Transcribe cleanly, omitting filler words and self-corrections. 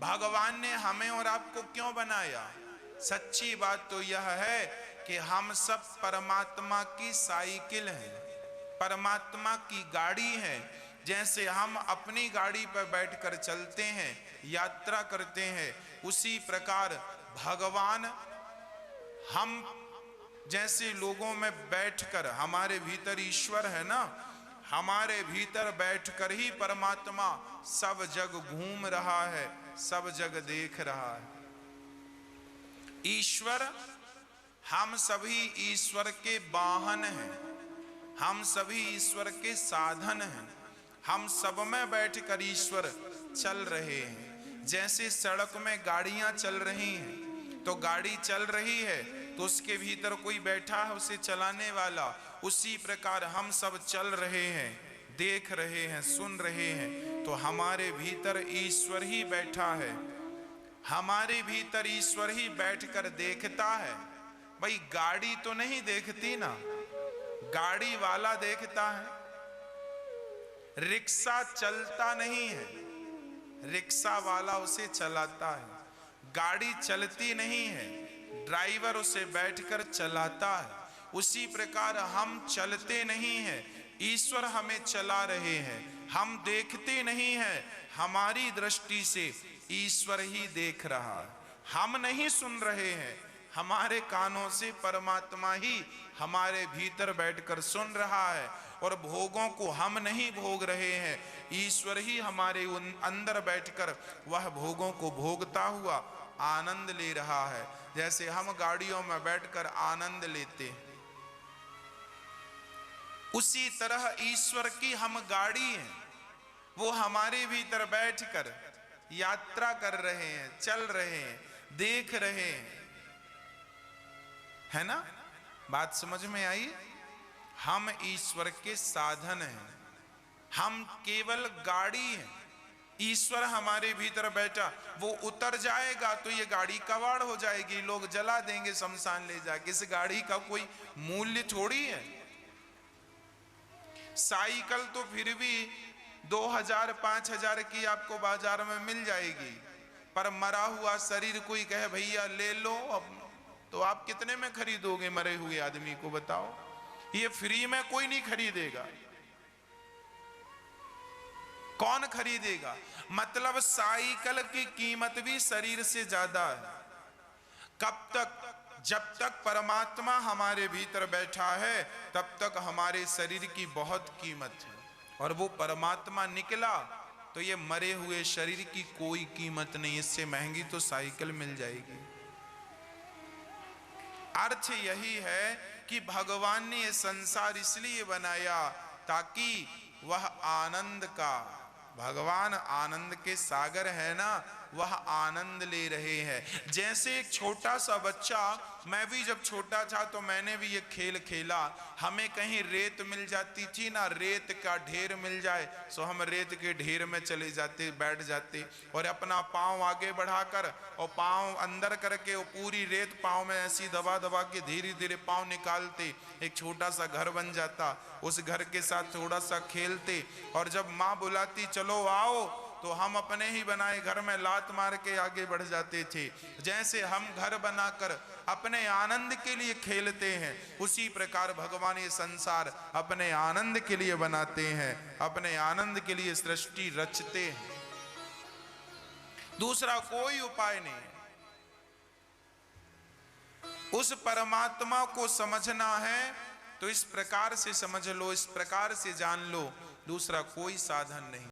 भगवान ने हमें और आपको क्यों बनाया? सच्ची बात तो यह है कि हम सब परमात्मा की साइकिल हैं, परमात्मा की गाड़ी है। जैसे हम अपनी गाड़ी पर बैठकर चलते हैं, यात्रा करते हैं, उसी प्रकार भगवान हम जैसे लोगों में बैठकर, हमारे भीतर ईश्वर है ना, हमारे भीतर बैठकर ही परमात्मा सब जग घूम रहा है, सब जग देख रहा है। ईश्वर, हम सभी ईश्वर के वाहन हैं, हम सभी ईश्वर के साधन हैं। हम सब में बैठकर ईश्वर चल रहे हैं। जैसे सड़क में गाड़ियां चल रही हैं, तो गाड़ी चल रही है तो उसके भीतर कोई बैठा है उसे चलाने वाला, उसी प्रकार हम सब चल रहे हैं, देख रहे हैं, सुन रहे हैं, तो हमारे भीतर ईश्वर ही बैठा है, हमारे भीतर ईश्वर ही बैठकर देखता है। भाई गाड़ी तो नहीं देखती ना, गाड़ी वाला देखता है। रिक्शा चलता नहीं है, रिक्शा वाला उसे चलाता है। गाड़ी चलती नहीं है, ड्राइवर उसे बैठकर चलाता है। उसी प्रकार हम चलते नहीं हैं, ईश्वर हमें चला रहे हैं। हम देखते नहीं हैं, हमारी दृष्टि से ईश्वर ही देख रहा है। हम नहीं सुन रहे हैं, हमारे कानों से परमात्मा ही हमारे भीतर बैठकर सुन रहा है। और भोगों को हम नहीं भोग रहे हैं, ईश्वर ही हमारे अंदर बैठकर वह भोगों को भोगता हुआ आनंद ले रहा है। जैसे हम गाड़ियों में बैठकर आनंद लेते हैं, उसी तरह ईश्वर की हम गाड़ी हैं, वो हमारे भीतर बैठकर यात्रा कर रहे हैं, चल रहे हैं, देख रहे हैं, है ना? बात समझ में आई? हम ईश्वर के साधन हैं, हम केवल गाड़ी हैं। ईश्वर हमारे भीतर बैठा, वो उतर जाएगा तो ये गाड़ी कबाड़ हो जाएगी, लोग जला देंगे शमशान ले जाके। इस गाड़ी का कोई मूल्य थोड़ी है। साइकिल तो फिर भी 2000-5000 की आपको बाजार में मिल जाएगी, पर मरा हुआ शरीर कोई कहे भैया ले लो, अब तो आप कितने में खरीदोगे मरे हुए आदमी को? बताओ, ये फ्री में कोई नहीं खरीदेगा। कौन खरीदेगा? मतलब साइकिल की कीमत भी शरीर से ज्यादा है। कब तक? जब तक परमात्मा हमारे भीतर बैठा है तब तक हमारे शरीर की बहुत कीमत है, और वो परमात्मा निकला तो ये मरे हुए शरीर की कोई कीमत नहीं। इससे महंगी तो साइकिल मिल जाएगी। अर्थ यही है कि भगवान ने ये संसार इसलिए बनाया ताकि वह आनंद का, भगवान आनंद के सागर है ना, वह आनंद ले रहे हैं। जैसे एक छोटा सा बच्चा, मैं भी जब छोटा था तो मैंने भी ये खेल खेला। हमें कहीं रेत मिल जाती थी ना, रेत का ढेर मिल जाए तो हम रेत के ढेर में चले जाते, बैठ जाते और अपना पाँव आगे बढ़ाकर और पाँव अंदर करके वो पूरी रेत पाँव में ऐसी दबा दबा के धीरे धीरे पाँव निकालते, एक छोटा सा घर बन जाता। उस घर के साथ थोड़ा सा खेलते, और जब माँ बुलाती चलो आओ, तो हम अपने ही बनाए घर में लात मार के आगे बढ़ जाते थे। जैसे हम घर बनाकर अपने आनंद के लिए खेलते हैं, उसी प्रकार भगवान ये संसार अपने आनंद के लिए बनाते हैं, अपने आनंद के लिए सृष्टि रचते हैं। दूसरा कोई उपाय नहीं। उस परमात्मा को समझना है तो इस प्रकार से समझ लो, इस प्रकार से जान लो, दूसरा कोई साधन नहीं।